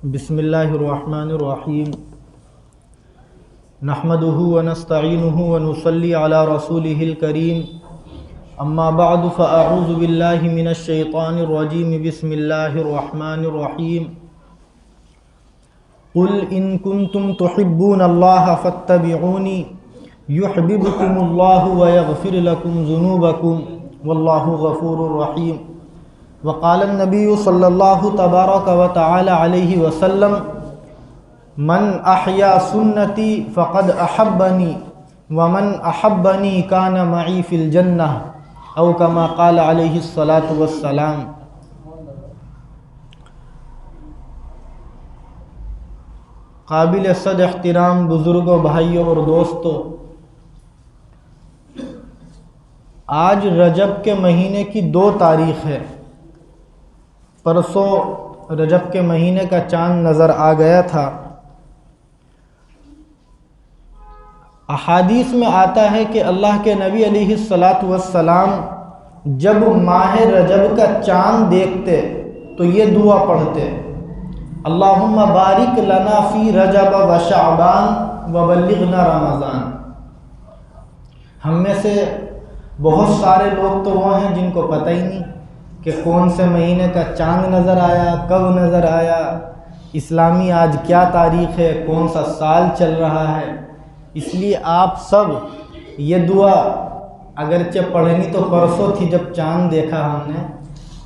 بسم اللہ الرحمن الرحیم نحمده ونستعینه ونصلی علی رسوله الکریم اما بعد فاعوذ باللہ من الشیطان الرجیم بسم اللہ الرحمن الرحیم قل ان کنتم تحبون اللہ فاتبعونی یحببکم اللہ ویغفر لکم ذنوبکم واللہ غفور رحیم وقال النبی صلی اللہ تبارک و تعالی علیہ وسلم من احیا سنتی فقد احبنی ومن احبنی کان معی فی الجنہ او کما قال علیہ الصلاۃ والسلام۔ قابل صد احترام بزرگوں، بھائیوں اور دوستوں، آج رجب کے مہینے کی 2 تاریخ ہے۔ پرسوں رجب کے مہینے کا چاند نظر آ گیا تھا۔ احادیث میں آتا ہے کہ اللہ کے نبی علیہ الصلاۃ والسلام جب ماہ رجب کا چاند دیکھتے تو یہ دعا پڑھتے: اللہم بارک لنا فی رجب و شعبان وبلغنا رمضان۔ ہم میں سے بہت سارے لوگ تو وہ ہیں جن کو پتہ ہی نہیں کہ کون سے مہینے کا چاند نظر آیا، کب نظر آیا، اسلامی آج کیا تاریخ ہے، کون سا سال چل رہا ہے۔ اس لیے آپ سب یہ دعا اگرچہ پڑھنی تو پرسوں تھی جب چاند دیکھا ہم نے،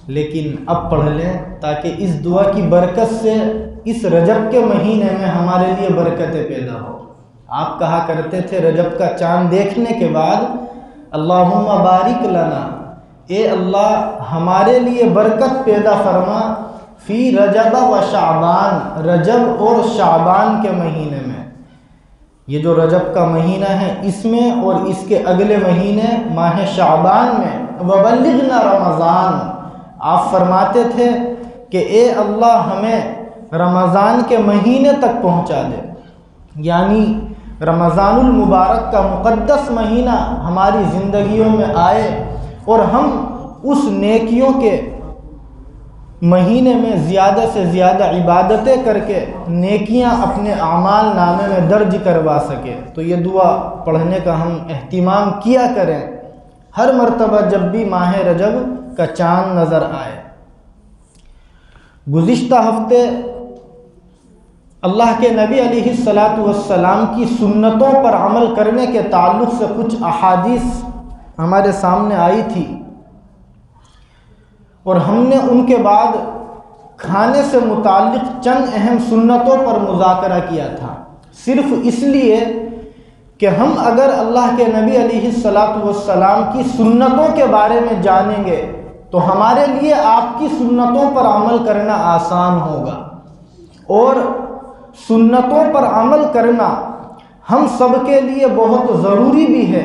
لیکن اب پڑھ لیں تاکہ اس دعا کی برکت سے اس رجب کے مہینے میں ہمارے لیے برکتیں پیدا ہو۔ آپ کہا کرتے تھے رجب کا چاند دیکھنے کے بعد اللہم بارک لنا، اے اللہ ہمارے لیے برکت پیدا فرما، فی رجب و شعبان، رجب اور شعبان کے مہینے میں۔ یہ جو رجب کا مہینہ ہے اس میں اور اس کے اگلے مہینے ماہ شعبان میں، وبلغنا رمضان، آپ فرماتے تھے کہ اے اللہ ہمیں رمضان کے مہینے تک پہنچا دے، یعنی رمضان المبارک کا مقدس مہینہ ہماری زندگیوں میں آئے اور ہم اس نیکیوں کے مہینے میں زیادہ سے زیادہ عبادتیں کر کے نیکیاں اپنے اعمال نامے میں درج کروا سکے۔ تو یہ دعا پڑھنے کا ہم اہتمام کیا کریں ہر مرتبہ جب بھی ماہ رجب کا چاند نظر آئے۔ گزشتہ ہفتے اللہ کے نبی علیہ الصلاۃ والسلام کی سنتوں پر عمل کرنے کے تعلق سے کچھ احادیث ہمارے سامنے آئی تھی، اور ہم نے ان کے بعد کھانے سے متعلق چند اہم سنتوں پر مذاکرہ کیا تھا، صرف اس لیے کہ ہم اگر اللہ کے نبی علیہ الصلاۃ والسلام کی سنتوں کے بارے میں جانیں گے تو ہمارے لیے آپ کی سنتوں پر عمل کرنا آسان ہوگا، اور سنتوں پر عمل کرنا ہم سب کے لیے بہت ضروری بھی ہے،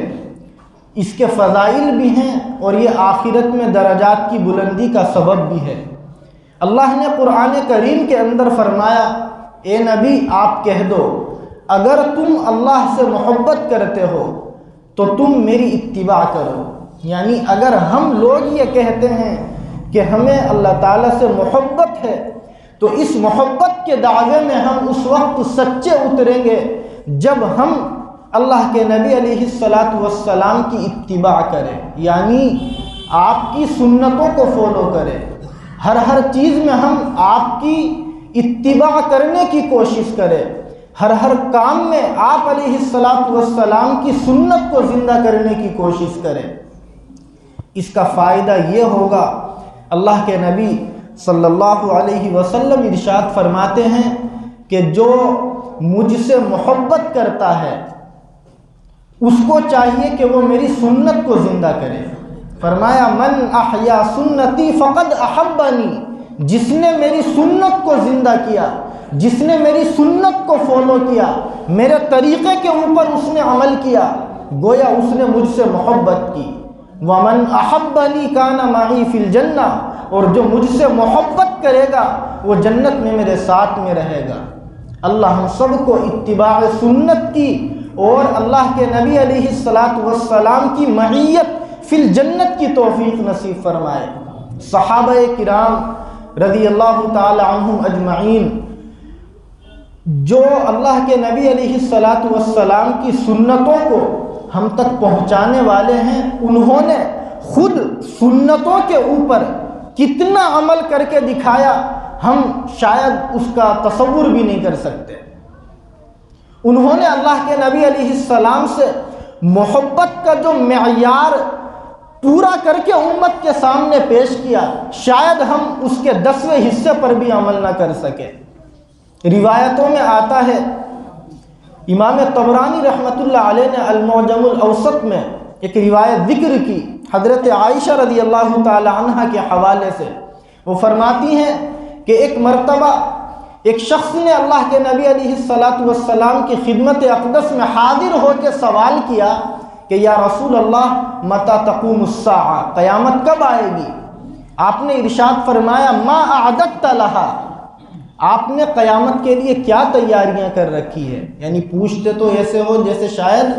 اس کے فضائل بھی ہیں اور یہ آخرت میں درجات کی بلندی کا سبب بھی ہے۔ اللہ نے قرآن کریم کے اندر فرمایا: اے نبی آپ کہہ دو اگر تم اللہ سے محبت کرتے ہو تو تم میری اتباع کرو، یعنی اگر ہم لوگ یہ کہتے ہیں کہ ہمیں اللہ تعالیٰ سے محبت ہے تو اس محبت کے دعوے میں ہم اس وقت سچے اتریں گے جب ہم اللہ کے نبی علیہ الصلاۃ والسلام کی اتباع کریں، یعنی آپ کی سنتوں کو فالو کریں، ہر چیز میں ہم آپ کی اتباع کرنے کی کوشش کریں، ہر کام میں آپ علیہ الصلاۃ والسلام کی سنت کو زندہ کرنے کی کوشش کریں۔ اس کا فائدہ یہ ہوگا، اللہ کے نبی صلی اللہ علیہ وسلم ارشاد فرماتے ہیں کہ جو مجھ سے محبت کرتا ہے اس کو چاہیے کہ وہ میری سنت کو زندہ کرے۔ فرمایا من احیا سنتی فقد احبنی، جس نے میری سنت کو زندہ کیا، جس نے میری سنت کو فالو کیا، میرے طریقے کے اوپر اس نے عمل کیا، گویا اس نے مجھ سے محبت کی۔ ومن احبنی کان معی فی الجنہ، اور جو مجھ سے محبت کرے گا وہ جنت میں میرے ساتھ میں رہے گا۔ اللہ ہم سب کو اتباع سنت کی اور اللہ کے نبی علیہ الصلاۃ والسلام کی معیت فی الجنت کی توفیق نصیب فرمائے۔ صحابہ کرام رضی اللہ تعالی عنہم اجمعین جو اللہ کے نبی علیہ السلام کی سنتوں کو ہم تک پہنچانے والے ہیں، انہوں نے خود سنتوں کے اوپر کتنا عمل کر کے دکھایا، ہم شاید اس کا تصور بھی نہیں کر سکتے۔ انہوں نے اللہ کے نبی علیہ السلام سے محبت کا جو معیار پورا کر کے امت کے سامنے پیش کیا، شاید ہم اس کے 10ویں حصے پر بھی عمل نہ کر سکے۔ روایتوں میں آتا ہے، امام طبرانی رحمۃ اللہ علیہ نے المعجم الاوسط میں ایک روایت ذکر کی حضرت عائشہ رضی اللہ تعالی عنہ کے حوالے سے۔ وہ فرماتی ہیں کہ ایک مرتبہ ایک شخص نے اللہ کے نبی علیہ السلام کی خدمت اقدس میں حاضر ہو کے سوال کیا کہ یا رسول اللہ متی تقوم الساعہ، قیامت کب آئے گی؟ آپ نے ارشاد فرمایا ما اعددت لہا، آپ نے قیامت کے لیے کیا تیاریاں کر رکھی ہے؟ یعنی پوچھتے تو ایسے ہو جیسے شاید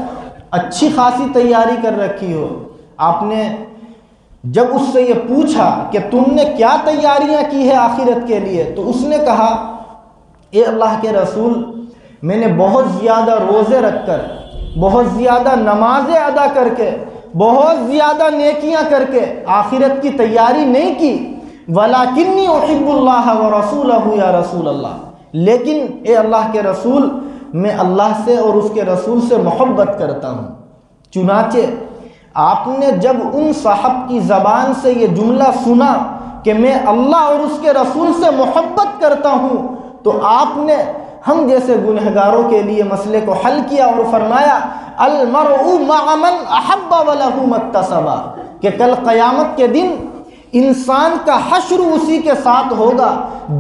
اچھی خاصی تیاری کر رکھی ہو۔ آپ نے جب اس سے یہ پوچھا کہ تم نے کیا تیاریاں کی ہے آخرت کے لیے، تو اس نے کہا اے اللہ کے رسول، میں نے بہت زیادہ روزے رکھ کر، بہت زیادہ نمازیں ادا کر کے، بہت زیادہ نیکیاں کر کے آخرت کی تیاری نہیں کی، وَلَكِنِّي أُحِبُّ اللَّهَ وَرَسُولَهُ یا رسول اللہ، لیکن اے اللہ کے رسول، میں اللہ سے اور اس کے رسول سے محبت کرتا ہوں۔ چنانچہ آپ نے جب ان صاحب کی زبان سے یہ جملہ سنا کہ میں اللہ اور اس کے رسول سے محبت کرتا ہوں، تو آپ نے ہم جیسے گنہگاروں کے لیے مسئلے کو حل کیا اور فرمایا المرء مع من احب وله ما اکتسب، کہ کل قیامت کے دن انسان کا حشر اسی کے ساتھ ہوگا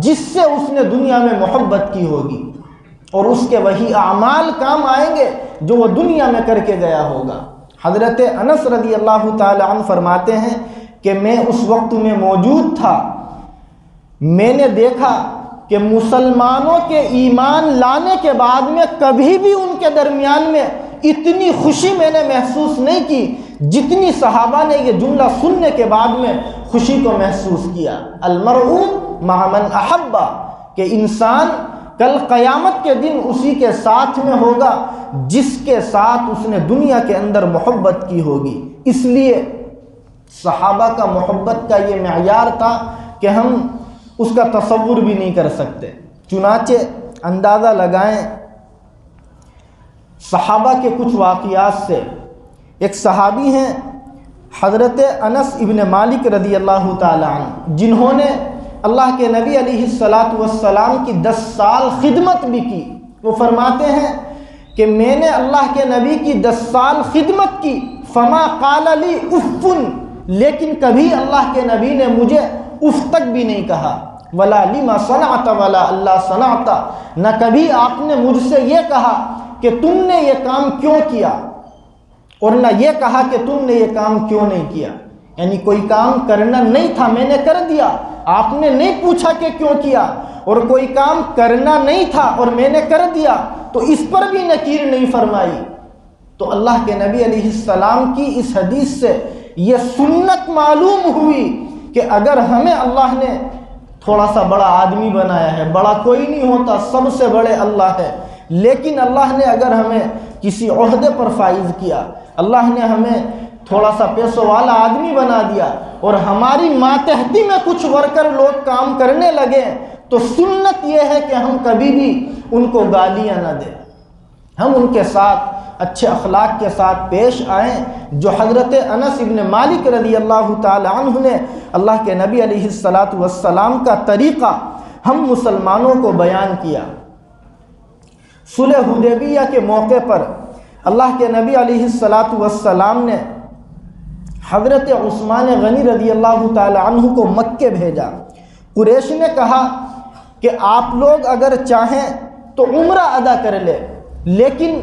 جس سے اس نے دنیا میں محبت کی ہوگی، اور اس کے وہی اعمال کام آئیں گے جو وہ دنیا میں کر کے گیا ہوگا۔ حضرت انس رضی اللہ تعالی عنہ فرماتے ہیں کہ میں اس وقت میں موجود تھا، میں نے دیکھا کہ مسلمانوں کے ایمان لانے کے بعد میں کبھی بھی ان کے درمیان میں اتنی خوشی میں نے محسوس نہیں کی جتنی صحابہ نے یہ جملہ سننے کے بعد میں خوشی کو محسوس کیا۔ المرء مع من احب، کہ انسان کل قیامت کے دن اسی کے ساتھ میں ہوگا جس کے ساتھ اس نے دنیا کے اندر محبت کی ہوگی۔ اس لیے صحابہ کا محبت کا یہ معیار تھا کہ ہم اس کا تصور بھی نہیں کر سکتے۔ چنانچہ اندازہ لگائیں صحابہ کے کچھ واقعات سے۔ ایک صحابی ہیں حضرت انس ابن مالک رضی اللہ تعالی عنہ، جنہوں نے اللہ کے نبی علیہ السلام کی 10 سال خدمت بھی کی۔ وہ فرماتے ہیں کہ میں نے اللہ کے نبی کی 10 سال خدمت کی، فما قال لی اف، لیکن کبھی اللہ کے نبی نے مجھے اف تک بھی نہیں کہا، ولا لما صنعت ولا اللہ صنعت، نہ کبھی آپ نے مجھ سے یہ کہا کہ تم نے یہ کام کیوں کیا، اور نہ یہ کہا کہ تم نے یہ کام کیوں نہیں کیا۔ یعنی کوئی کام کرنا نہیں تھا، میں نے کر دیا، آپ نے نہیں پوچھا کہ کیوں کیا، اور کوئی کام کرنا نہیں تھا اور میں نے کر دیا تو اس پر بھی نکیر نہیں فرمائی۔ تو اللہ کے نبی علیہ السلام کی اس حدیث سے یہ سنت معلوم ہوئی کہ اگر ہمیں اللہ نے تھوڑا سا بڑا آدمی بنایا ہے، بڑا کوئی نہیں ہوتا، سب سے بڑے اللہ ہے، لیکن اللہ نے اگر ہمیں کسی عہدے پر فائز کیا، اللہ نے ہمیں تھوڑا سا پیسوں والا آدمی بنا دیا اور ہماری ماتحتی میں کچھ ورکر لوگ کام کرنے لگے، تو سنت یہ ہے کہ ہم کبھی بھی ان کو گالیاں نہ دیں، ہم ان کے ساتھ اچھے اخلاق کے ساتھ پیش آئیں، جو حضرت انس ابن مالک رضی اللہ تعالی عنہ نے اللہ کے نبی علیہ السلام کا طریقہ ہم مسلمانوں کو بیان کیا۔ صلح حدیبیہ کے موقع پر اللہ کے نبی علیہ السلام نے حضرت عثمان غنی رضی اللہ تعالی عنہ کو مکے بھیجا۔ قریش نے کہا کہ آپ لوگ اگر چاہیں تو عمرہ ادا کر لے، لیکن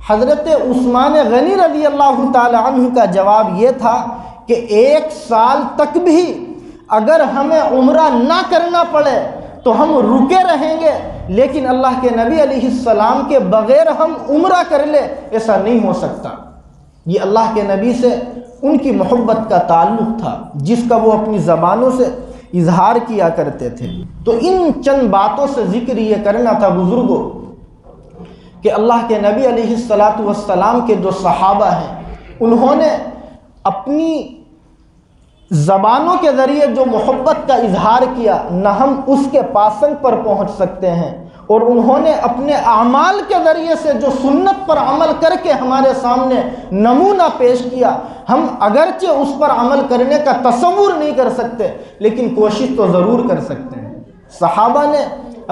حضرت عثمان غنی رضی اللہ تعالی عنہ کا جواب یہ تھا کہ 1 سال تک بھی اگر ہمیں عمرہ نہ کرنا پڑے تو ہم رکے رہیں گے، لیکن اللہ کے نبی علیہ السلام کے بغیر ہم عمرہ کر لے، ایسا نہیں ہو سکتا۔ یہ اللہ کے نبی سے ان کی محبت کا تعلق تھا جس کا وہ اپنی زبانوں سے اظہار کیا کرتے تھے۔ تو ان چند باتوں سے ذکر یہ کرنا تھا بزرگوں کہ اللہ کے نبی علیہ السلام کے جو صحابہ ہیں انہوں نے اپنی زبانوں کے ذریعے جو محبت کا اظہار کیا نہ ہم اس کے پاسنگ پر پہنچ سکتے ہیں، اور انہوں نے اپنے اعمال کے ذریعے سے جو سنت پر عمل کر کے ہمارے سامنے نمونہ پیش کیا، ہم اگرچہ اس پر عمل کرنے کا تصور نہیں کر سکتے لیکن کوشش تو ضرور کر سکتے ہیں۔ صحابہ نے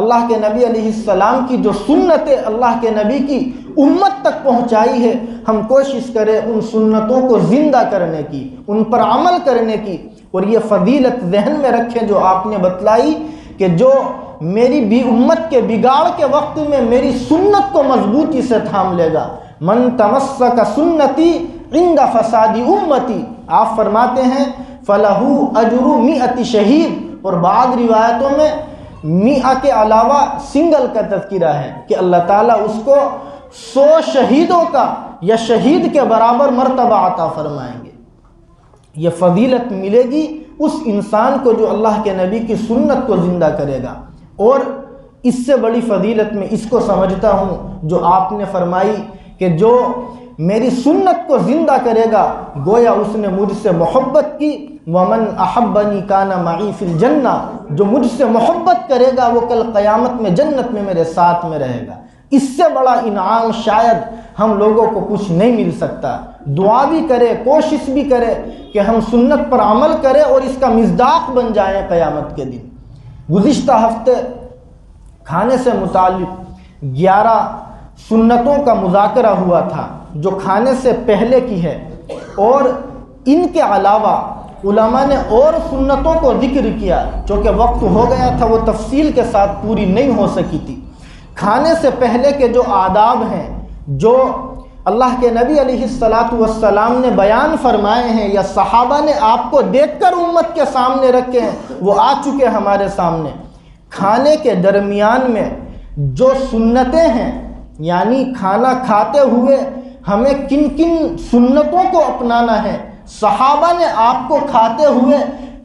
اللہ کے نبی علیہ السلام کی جو سنتیں اللہ کے نبی کی امت تک پہنچائی ہے، ہم کوشش کریں ان سنتوں کو زندہ کرنے کی، ان پر عمل کرنے کی۔ اور یہ فضیلت ذہن میں رکھیں جو آپ نے بتلائی کہ جو میری بھی امت کے بگاڑ کے وقت میں میری سنت کو مضبوطی سے تھام لے گا، من تمسک سنتی عند فساد امتی، آپ فرماتے ہیں فلہ اجر 100 شہید، اور بعض روایتوں میں 100 کے علاوہ سنگل کا تذکرہ ہے کہ اللہ تعالیٰ اس کو 100 شہیدوں کا یا شہید کے برابر مرتبہ عطا فرمائیں گے۔ یہ فضیلت ملے گی اس انسان کو جو اللہ کے نبی کی سنت کو زندہ کرے گا۔ اور اس سے بڑی فضیلت میں اس کو سمجھتا ہوں جو آپ نے فرمائی کہ جو میری سنت کو زندہ کرے گا گویا اس نے مجھ سے محبت کی، ومن احبنی کان معی فی الجنہ، جو مجھ سے محبت کرے گا وہ کل قیامت میں جنت میں میرے ساتھ میں رہے گا۔ اس سے بڑا انعام شاید ہم لوگوں کو کچھ نہیں مل سکتا۔ دعا بھی کرے، کوشش بھی کرے کہ ہم سنت پر عمل کریں اور اس کا مصداق بن جائیں قیامت کے دن۔ گزشتہ ہفتے کھانے سے متعلق 11 سنتوں کا مذاکرہ ہوا تھا جو کھانے سے پہلے کی ہے، اور ان کے علاوہ علماء نے اور سنتوں کو ذکر کیا، چونکہ وقت ہو گیا تھا وہ تفصیل کے ساتھ پوری نہیں ہو سکی تھی۔ کھانے سے پہلے کے جو آداب ہیں جو اللہ کے نبی علیہ السلام نے بیان فرمائے ہیں یا صحابہ نے آپ کو دیکھ کر امت کے سامنے رکھے ہیں، وہ آ چکے ہمارے سامنے۔ کھانے کے درمیان میں جو سنتیں ہیں، یعنی کھانا کھاتے ہوئے ہمیں کن کن سنتوں کو اپنانا ہے، صحابہ نے آپ کو کھاتے ہوئے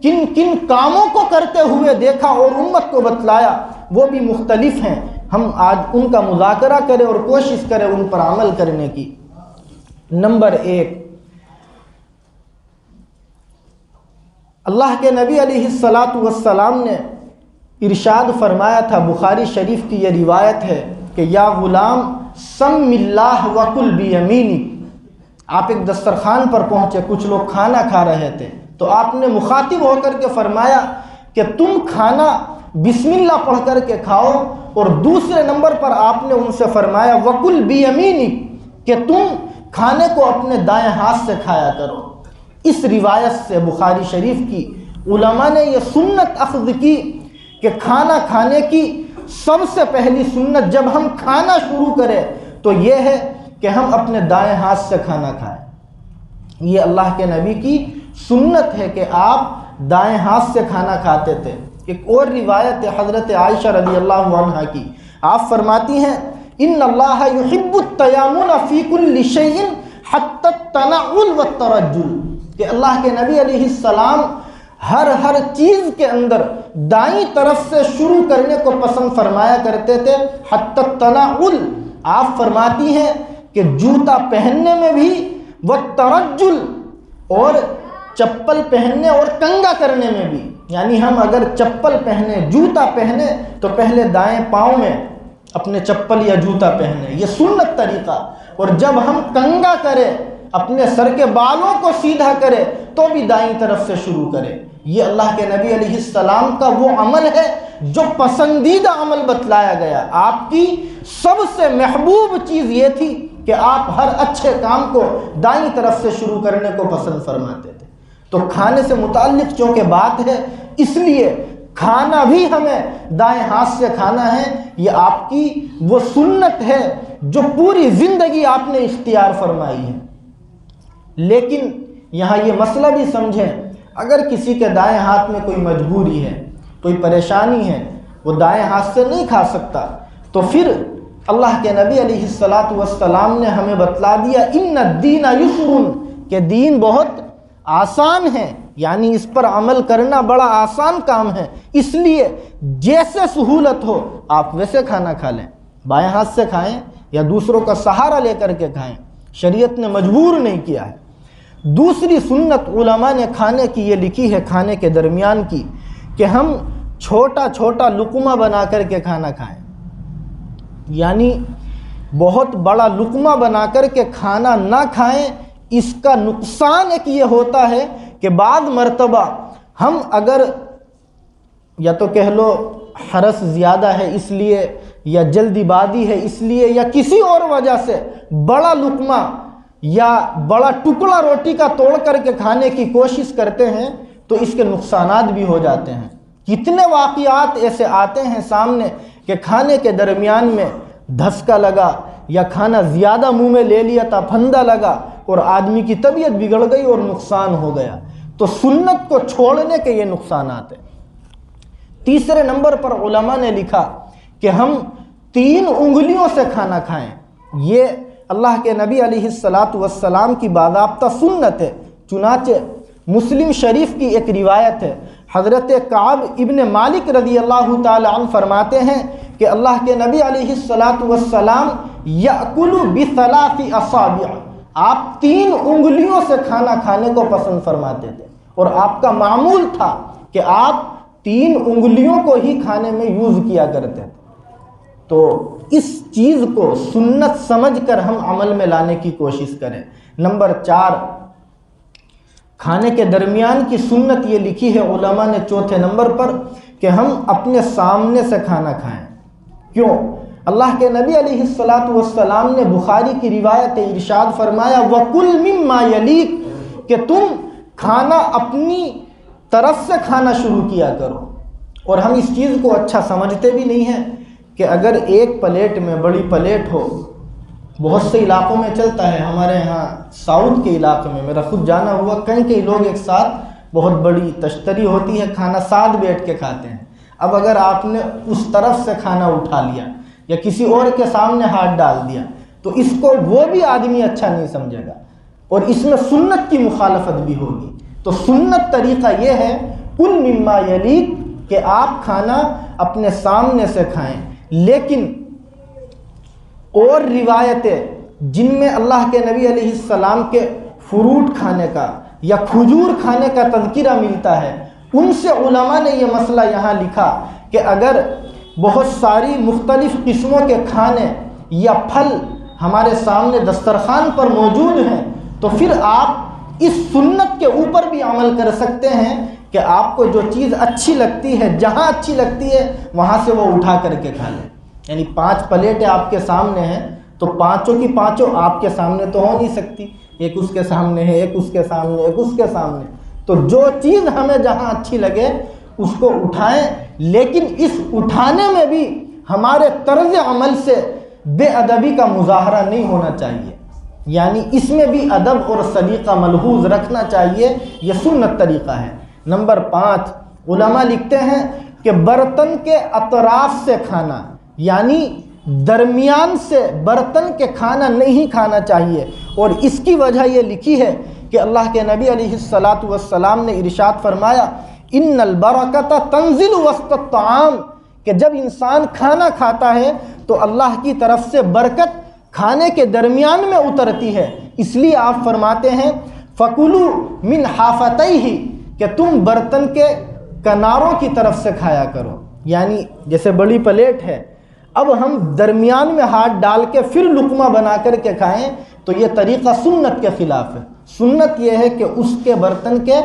کن کن کاموں کو کرتے ہوئے دیکھا اور امت کو بتلایا، وہ بھی مختلف ہیں۔ ہم آج ان کا مذاکرہ کریں اور کوشش کریں ان پر عمل کرنے کی۔ نمبر 1، اللہ کے نبی علیہ السلام نے ارشاد فرمایا تھا، بخاری شریف کی یہ روایت ہے کہ یا غلام سم اللہ وکل بیمینک۔ آپ ایک دسترخوان پر پہنچے، کچھ لوگ کھانا کھا رہے تھے، تو آپ نے مخاطب ہو کر کے فرمایا کہ تم کھانا بسم اللہ پڑھ کر کے کھاؤ، اور دوسرے نمبر پر آپ نے ان سے فرمایا وکل بیمینک، کہ تم کھانے کو اپنے دائیں ہاتھ سے کھایا کرو۔ اس روایت سے بخاری شریف کی علماء نے یہ سنت اخذ کی کہ کھانا کھانے کی سب سے پہلی سنت جب ہم کھانا شروع کریں تو یہ ہے کہ ہم اپنے دائیں ہاتھ سے کھانا کھائیں۔ یہ اللہ کے نبی کی سنت ہے کہ آپ دائیں ہاتھ سے کھانا کھاتے تھے۔ ایک اور روایت ہے حضرت عائشہ رضی اللہ عنہا کی، آپ فرماتی ہیں ان اللہ یحب التیامن فی کل شیء حتی التنعل والترجل، کہ اللہ کے نبی علیہ السلام ہر چیز کے اندر دائیں طرف سے شروع کرنے کو پسند فرمایا کرتے تھے، حتی التنعل، آپ فرماتی ہیں کہ جوتا پہننے میں بھی، والترجل، اور چپل پہننے اور کنگا کرنے میں بھی، یعنی ہم اگر چپل پہنے، جوتا پہنے تو پہلے دائیں پاؤں میں اپنے چپل یا جوتا پہنے، یہ سنت طریقہ، اور جب ہم کنگا کریں، اپنے سر کے بالوں کو سیدھا کرے تو بھی دائیں طرف سے شروع کرے۔ یہ اللہ کے نبی علیہ السلام کا وہ عمل ہے جو پسندیدہ عمل بتلایا گیا۔ آپ کی سب سے محبوب چیز یہ تھی کہ آپ ہر اچھے کام کو دائیں طرف سے شروع کرنے کو پسند فرماتے تھے۔ تو کھانے سے متعلق چونکہ بات ہے، اس لیے کھانا بھی ہمیں دائیں ہاتھ سے کھانا ہے۔ یہ آپ کی وہ سنت ہے جو پوری زندگی آپ نے اختیار فرمائی ہے۔ لیکن یہاں یہ مسئلہ بھی سمجھیں، اگر کسی کے دائیں ہاتھ میں کوئی مجبوری ہے، کوئی پریشانی ہے، وہ دائیں ہاتھ سے نہیں کھا سکتا، تو پھر اللہ کے نبی علیہ السلام نے ہمیں بتلا دیا ان الدین یسر، کہ دین بہت آسان ہے، یعنی اس پر عمل کرنا بڑا آسان کام ہے، اس لیے جیسے سہولت ہو آپ ویسے کھانا کھا لیں، بائیں ہاتھ سے کھائیں یا دوسروں کا سہارا لے کر کے کھائیں، شریعت نے مجبور نہیں کیا ہے۔ دوسری سنت علماء نے کھانے کی یہ لکھی ہے، کھانے کے درمیان کی، کہ ہم چھوٹا چھوٹا لقمہ بنا کر کے کھانا کھائیں، یعنی بہت بڑا لقمہ بنا کر کے کھانا نہ کھائیں۔ اس کا نقصان ایک یہ ہوتا ہے کہ بعض مرتبہ ہم اگر یا تو کہہ لو حرص زیادہ ہے اس لیے، یا جلدی بازی ہے اس لیے، یا کسی اور وجہ سے بڑا لقمہ یا بڑا ٹکڑا روٹی کا توڑ کر کے کھانے کی کوشش کرتے ہیں تو اس کے نقصانات بھی ہو جاتے ہیں۔ کتنے واقعات ایسے آتے ہیں سامنے کہ کھانے کے درمیان میں دھسکا لگا یا کھانا زیادہ منہ میں لے لیا تھا، پھندا لگا اور آدمی کی طبیعت بگڑ گئی اور نقصان ہو گیا۔ تو سنت کو چھوڑنے کے یہ نقصانات ہیں۔ تیسرے نمبر پر علماء نے لکھا کہ ہم 3 انگلیوں سے کھانا کھائیں۔ یہ اللہ کے نبی علیہ السلام کی باضابطہ سنت ہے۔ چنانچہ مسلم شریف کی ایک روایت ہے، حضرت کعب ابن مالک رضی اللہ تعالی عنہ فرماتے ہیں کہ اللہ کے نبی علیہ السلام یأکل بثلاث اصابع، آپ 3 انگلیوں سے کھانا کھانے کو پسند فرماتے تھے، اور آپ کا معمول تھا کہ آپ 3 انگلیوں کو ہی کھانے میں یوز کیا کرتے تھے۔ تو اس چیز کو سنت سمجھ کر ہم عمل میں لانے کی کوشش کریں۔ نمبر 4، کھانے کے درمیان کی سنت یہ لکھی ہے علماء نے چوتھے نمبر پر کہ ہم اپنے سامنے سے کھانا کھائیں۔ کیوں؟ اللہ کے نبی علیہ السلام نے بخاری کی روایت ارشاد فرمایا وَكُلْ مِمَّا يَلِيكَ، کہ تم کھانا اپنی طرف سے کھانا شروع کیا کرو۔ اور ہم اس چیز کو اچھا سمجھتے بھی نہیں ہیں کہ اگر ایک پلیٹ میں، بڑی پلیٹ ہو، بہت سے علاقوں میں چلتا ہے، ہمارے یہاں ساؤتھ کے علاقے میں میرا خود جانا ہوا، کئی لوگ ایک ساتھ بہت بڑی تشتری ہوتی ہے، کھانا ساتھ بیٹھ کے کھاتے ہیں۔ اب اگر آپ نے اس طرف سے کھانا اٹھا لیا یا کسی اور کے سامنے ہاتھ ڈال دیا تو اس کو وہ بھی آدمی اچھا نہیں سمجھے گا، اور اس میں سنت کی مخالفت بھی ہوگی۔ تو سنت طریقہ یہ ہے کل مما یلیک، کہ آپ کھانا اپنے سامنے سے کھائیں۔ لیکن اور روایتیں جن میں اللہ کے نبی علیہ السلام کے فروٹ کھانے کا یا کھجور کھانے کا تذکرہ ملتا ہے، ان سے علماء نے یہ مسئلہ یہاں لکھا کہ اگر بہت ساری مختلف قسموں کے کھانے یا پھل ہمارے سامنے دسترخوان پر موجود ہیں تو پھر آپ اس سنت کے اوپر بھی عمل کر سکتے ہیں کہ آپ کو جو چیز اچھی لگتی ہے، جہاں اچھی لگتی ہے وہاں سے وہ اٹھا کر کے کھا لیں۔ یعنی 5 پلیٹیں آپ کے سامنے ہیں تو 5 کی 5 آپ کے سامنے تو ہو نہیں سکتی، ایک اس کے سامنے ہے، ایک اس کے سامنے، ایک اس کے سامنے۔ تو جو چیز ہمیں جہاں اچھی لگے اس کو اٹھائیں، لیکن اس اٹھانے میں بھی ہمارے طرز عمل سے بے ادبی کا مظاہرہ نہیں ہونا چاہیے، یعنی اس میں بھی ادب اور سلیقہ ملحوظ رکھنا چاہیے۔ یہ سنت طریقہ ہے۔ نمبر 5، علماء لکھتے ہیں کہ برتن کے اطراف سے کھانا، یعنی درمیان سے برتن کے کھانا نہیں کھانا چاہیے، اور اس کی وجہ یہ لکھی ہے کہ اللہ کے نبی علیہ السلام نے ارشاد فرمایا ان البرکۃ تنزل وسط الطعام، کہ جب انسان کھانا کھاتا ہے تو اللہ کی طرف سے برکت کھانے کے درمیان میں اترتی ہے۔ اس لیے آپ فرماتے ہیں فَكُلُوا مِنْ حَافَتَيْهِ، کہ تم برتن کے کناروں کی طرف سے کھایا کرو، یعنی جیسے بڑی پلیٹ ہے، اب ہم درمیان میں ہاتھ ڈال کے پھر لقمہ بنا کر کے کھائیں تو یہ طریقہ سنت کے خلاف ہے۔ سنت یہ ہے کہ اس کے برتن کے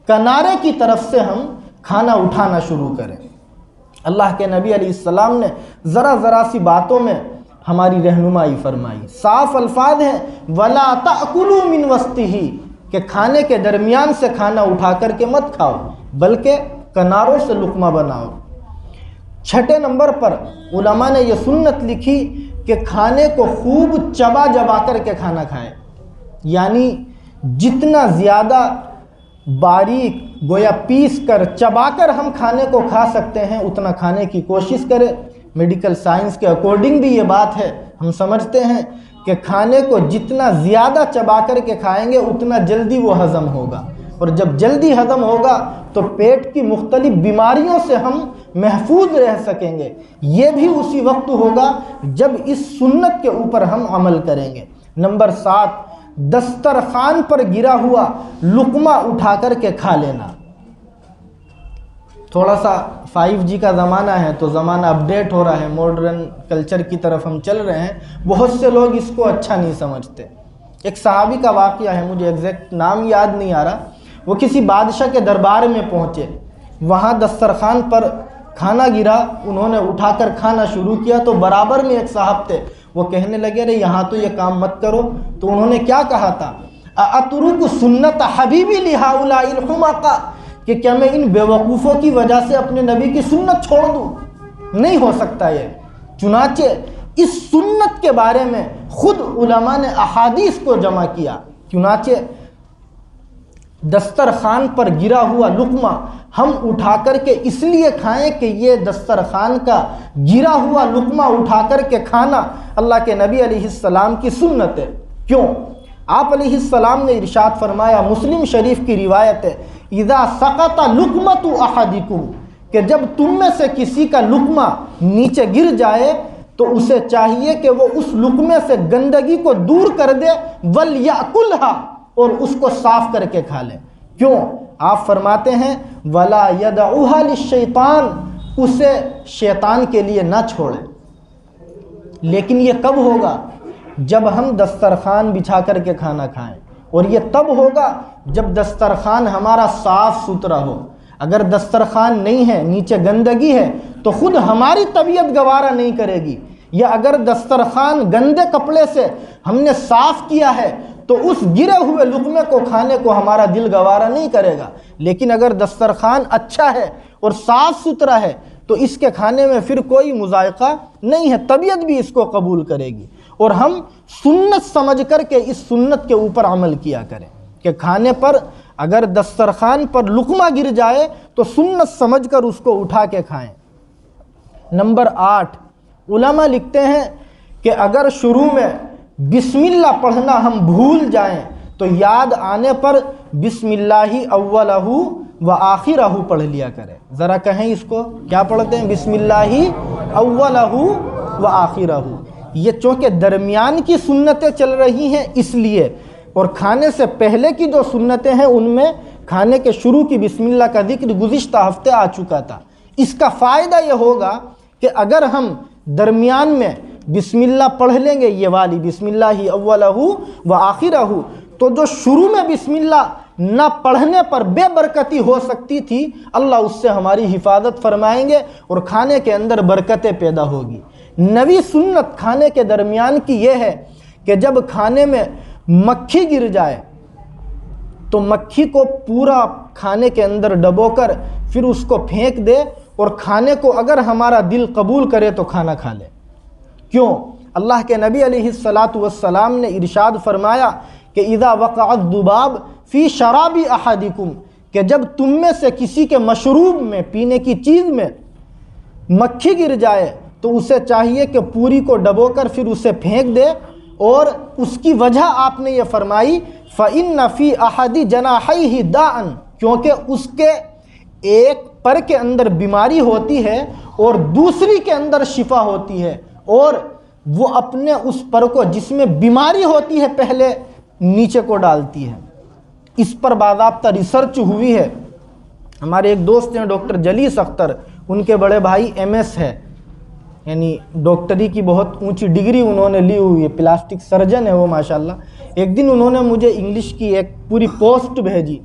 کنارے کی طرف سے ہم کھانا اٹھانا شروع کریں۔ اللہ کے نبی علیہ السلام نے ذرا سی باتوں میں ہماری رہنمائی فرمائی، صاف الفاظ ہیں وَلَا تَأْكُلُوا مِنْ وَسْطِهِ، کہ کھانے کے درمیان سے کھانا اٹھا کر کے مت کھاؤ بلکہ کناروں سے لقمہ بناؤ۔ 6 نمبر پر علماء نے یہ سنت لکھی کہ کھانے کو خوب چبا کر کے کھانا کھائیں، یعنی جتنا زیادہ باریک گویا پیس کر چبا کر ہم کھانے کو کھا سکتے ہیں اتنا کھانے کی کوشش کریں۔ میڈیکل سائنس کے اکارڈنگ بھی یہ بات ہے، ہم سمجھتے ہیں کہ کھانے کو جتنا زیادہ چبا کر کے کھائیں گے اتنا جلدی وہ ہضم ہوگا، اور جب جلدی ہضم ہوگا تو پیٹ کی مختلف بیماریوں سے ہم محفوظ رہ سکیں گے یہ بھی اسی وقت ہوگا جب اس سنت کے اوپر ہم عمل کریں گے۔ نمبر 7، دسترخوان پر گرا ہوا لقمہ اٹھا کر کے کھا لینا۔ تھوڑا سا 5G کا زمانہ ہے تو زمانہ اپڈیٹ ہو رہا ہے، ماڈرن کلچر کی طرف ہم چل رہے ہیں، بہت سے لوگ اس کو اچھا نہیں سمجھتے۔ ایک صحابی کا واقعہ ہے، مجھے ایگزیکٹ نام یاد نہیں آ رہا، وہ کسی بادشاہ کے دربار میں پہنچے، وہاں دسترخوان پر کھانا گرا، انہوں نے اٹھا کر کھانا شروع کیا تو برابر میں ایک صاحب تھے، وہ کہنے لگے رہے یہاں تو یہ کام مت کرو، تو انہوں نے کیا کہا تھا، اَأَتْرُكُ سُنَّةَ حَبِيبِ لِهَؤُلَاءِ الْحُمَقَاءِ، کہ کیا میں ان بیوقوفوں کی وجہ سے اپنے نبی کی سنت چھوڑ دوں؟ نہیں ہو سکتا یہ۔ چنانچہ اس سنت کے بارے میں خود علماء نے احادیث کو جمع کیا۔ چنانچہ دسترخوان پر گرا ہوا لقمہ ہم اٹھا کر کے اس لیے کھائیں کہ یہ دسترخوان کا گرا ہوا لقمہ اٹھا کر کے کھانا اللہ کے نبی علیہ السلام کی سنت ہے۔ کیوں؟ آپ علیہ السلام نے ارشاد فرمایا، مسلم شریف کی روایت ہے، اذا سقط لقمۃ احدکم، کہ جب تم میں سے کسی کا لقمہ نیچے گر جائے تو اسے چاہیے کہ وہ اس لقمے سے گندگی کو دور کر دے، وَلْيَأْكُلْهَا، اور اس کو صاف کر کے کھا لے۔ کیوں؟ آپ فرماتے ہیں وَلَا يَدْعُوهَا لِلشَّيْطَانِ، اسے شیطان کے لیے نہ چھوڑے۔ لیکن یہ کب ہوگا؟ جب ہم دسترخوان بچھا کر کے کھانا کھائیں، اور یہ تب ہوگا جب دسترخوان ہمارا صاف ستھرا ہو۔ اگر دسترخوان نہیں ہے، نیچے گندگی ہے، تو خود ہماری طبیعت گوارا نہیں کرے گی، یا اگر دسترخوان گندے کپڑے سے ہم نے صاف کیا ہے تو اس گرے ہوئے لقمے کو کھانے کو ہمارا دل گوارا نہیں کرے گا۔ لیکن اگر دسترخوان اچھا ہے اور صاف ستھرا ہے تو اس کے کھانے میں پھر کوئی مذائقہ نہیں ہے، طبیعت بھی اس کو قبول کرے گی، اور ہم سنت سمجھ کر کے اس سنت کے اوپر عمل کیا کریں کہ کھانے پر اگر دسترخوان پر لقمہ گر جائے تو سنت سمجھ کر اس کو اٹھا کے کھائیں۔ نمبر 8، علماء لکھتے ہیں کہ اگر شروع میں بسم اللہ پڑھنا ہم بھول جائیں تو یاد آنے پر بسم اللہ اولہ و آخرہ پڑھ لیا کریں۔ ذرا کہیں اس کو، کیا پڑھتے ہیں؟ بسم اللہ اولہ و آخرہ۔ یہ چونکہ درمیان کی سنتیں چل رہی ہیں اس لیے، اور کھانے سے پہلے کی جو سنتیں ہیں ان میں کھانے کے شروع کی بسم اللہ کا ذکر گزشتہ ہفتے آ چکا تھا۔ اس کا فائدہ یہ ہوگا کہ اگر ہم درمیان میں بسم اللہ پڑھ لیں گے، یہ والی بسم اللہ اولہ و آخرہ، تو جو شروع میں بسم اللہ نہ پڑھنے پر بے برکتی ہو سکتی تھی، اللہ اس سے ہماری حفاظت فرمائیں گے اور کھانے کے اندر برکتیں پیدا ہوگی۔ نوی سنت کھانے کے درمیان کی یہ ہے کہ جب کھانے میں مکھی گر جائے تو مکھی کو پورا کھانے کے اندر ڈبو کر پھر اس کو پھینک دے، اور کھانے کو اگر ہمارا دل قبول کرے تو کھانا کھا لے۔ کیوں؟ اللہ کے نبی علیہ السلام نے ارشاد فرمایا کہ اذا وقع الذباب فی شراب احدکم، کہ جب تم میں سے کسی کے مشروب میں، پینے کی چیز میں مکھی گر جائے تو اسے چاہیے کہ پوری کو ڈبو کر پھر اسے پھینک دے، اور اس کی وجہ آپ نے یہ فرمائی فَإِنَّ فِي أَحَدِ جَنَاحَيْهِ دَاءً، کیونکہ اس کے ایک پر کے اندر بیماری ہوتی ہے اور دوسری کے اندر شفا ہوتی ہے، اور وہ اپنے اس پر کو جس میں بیماری ہوتی ہے پہلے نیچے کو ڈالتی ہے۔ اس پر باضابطہ ریسرچ ہوئی ہے۔ ہمارے ایک دوست ہیں ڈاکٹر جلیس اختر، ان کے بڑے بھائی MS ہے، یعنی ڈاکٹری کی بہت اونچی ڈگری انہوں نے لی ہوئی ہے، پلاسٹک سرجن ہے وہ ماشاءاللہ۔ ایک دن انہوں نے مجھے انگلش کی ایک پوری پوسٹ بھیجی،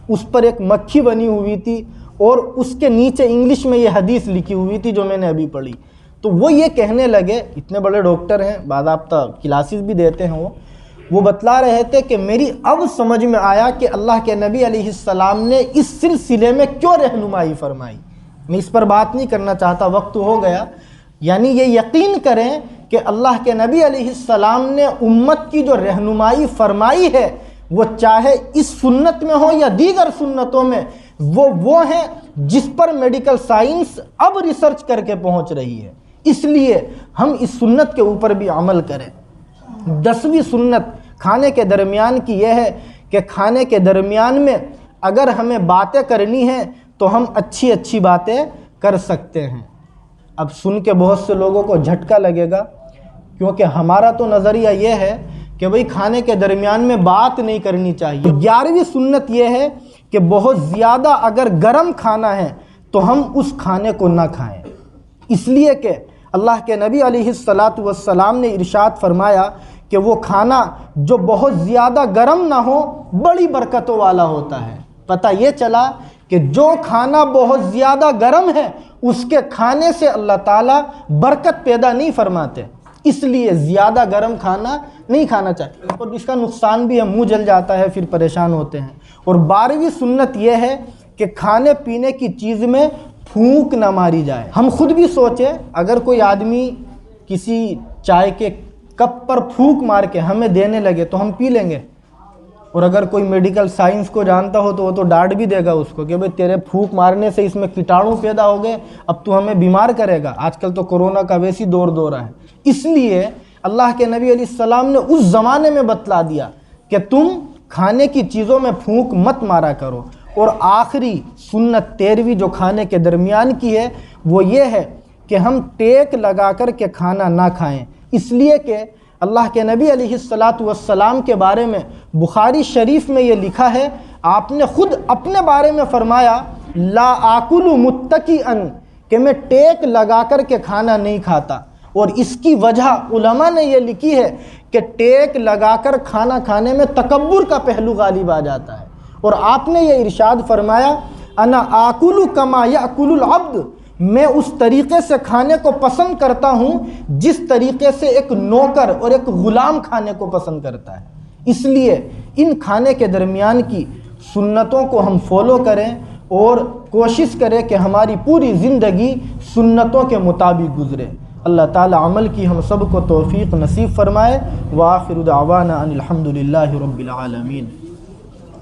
اس پر ایک مکھی بنی ہوئی تھی اور اس کے نیچے انگلش میں یہ حدیث لکھی ہوئی تھی جو میں نے ابھی پڑھی۔ تو وہ یہ کہنے لگے، اتنے بڑے ڈاکٹر ہیں، باضابطہ کلاسز بھی دیتے ہیں، وہ بتلا رہے تھے کہ میری اب سمجھ میں آیا کہ اللہ کے نبی علیہ السلام نے اس سلسلے میں کیوں رہنمائی فرمائی۔ میں اس پر بات نہیں کرنا چاہتا، وقت ہو گیا۔ یعنی یہ یقین کریں کہ اللہ کے نبی علیہ السلام نے امت کی جو رہنمائی فرمائی ہے وہ چاہے اس سنت میں ہو یا دیگر سنتوں میں، وہ ہیں جس پر میڈیکل سائنس اب ریسرچ کر کے پہنچ رہی ہے۔ اس لیے ہم اس سنت کے اوپر بھی عمل کریں۔ 10ویں سنت کھانے کے درمیان کی یہ ہے کہ کھانے کے درمیان میں اگر ہمیں باتیں کرنی ہیں تو ہم اچھی اچھی باتیں کر سکتے ہیں۔ اب سن کے بہت سے لوگوں کو جھٹکا لگے گا، کیونکہ ہمارا تو نظریہ یہ ہے کہ بھئی کھانے کے درمیان میں بات نہیں کرنی چاہیے۔ 11ویں سنت یہ ہے کہ بہت زیادہ اگر گرم کھانا ہے تو ہم اس کھانے کو نہ کھائیں، اس لیے کہ اللہ کے نبی علیہ السلام نے ارشاد فرمایا کہ وہ کھانا جو بہت زیادہ گرم نہ ہو بڑی برکتوں والا ہوتا ہے۔ پتہ یہ چلا کہ جو کھانا بہت زیادہ گرم ہے اس کے کھانے سے اللہ تعالیٰ برکت پیدا نہیں فرماتے، اس لیے زیادہ گرم کھانا نہیں کھانا چاہیے، اور اس کا نقصان بھی ہے، منہ جل جاتا ہے، پھر پریشان ہوتے ہیں۔ اور 12ویں سنت یہ ہے کہ کھانے پینے کی چیز میں پھونک نہ ماری جائے۔ ہم خود بھی سوچیں، اگر کوئی آدمی کسی چائے کے کپ پر پھونک مار کے ہمیں دینے لگے تو ہم پی لیں گے، اور اگر کوئی میڈیکل سائنس کو جانتا ہو تو وہ تو ڈانٹ بھی دے گا اس کو کہ بھئی تیرے پھونک مارنے سے اس میں کیٹاڑو پیدا ہو گئے، اب تو ہمیں بیمار کرے گا۔ آج کل تو کورونا کا ویسی دور ہے، اس لیے اللہ کے نبی علیہ السلام نے اس زمانے میں بتلا دیا کہ تم کھانے کی چیزوں میں پھونک مت مارا کرو۔ اور آخری سنت 13ویں جو کھانے کے درمیان کی ہے وہ یہ ہے کہ ہم ٹیک لگا کر کے کھانا نہ کھائیں، اس لیے کہ اللہ کے نبی علیہ السلام کے بارے میں بخاری شریف میں یہ لکھا ہے، آپ نے خود اپنے بارے میں فرمایا لا آکل متکئا، کہ میں ٹیک لگا کر کے کھانا نہیں کھاتا۔ اور اس کی وجہ علماء نے یہ لکھی ہے کہ ٹیک لگا کر کھانا کھانے میں تکبر کا پہلو غالب آ جاتا ہے، اور آپ نے یہ ارشاد فرمایا انا آکل کما یاکل العبد، میں اس طریقے سے کھانے کو پسند کرتا ہوں جس طریقے سے ایک نوکر اور ایک غلام کھانے کو پسند کرتا ہے۔ اس لیے ان کھانے کے درمیان کی سنتوں کو ہم فالو کریں اور کوشش کریں کہ ہماری پوری زندگی سنتوں کے مطابق گزرے۔ اللہ تعالی عمل کی ہم سب کو توفیق نصیب فرمائے۔ وآخر دعوانا ان الحمد للہ رب العالمین۔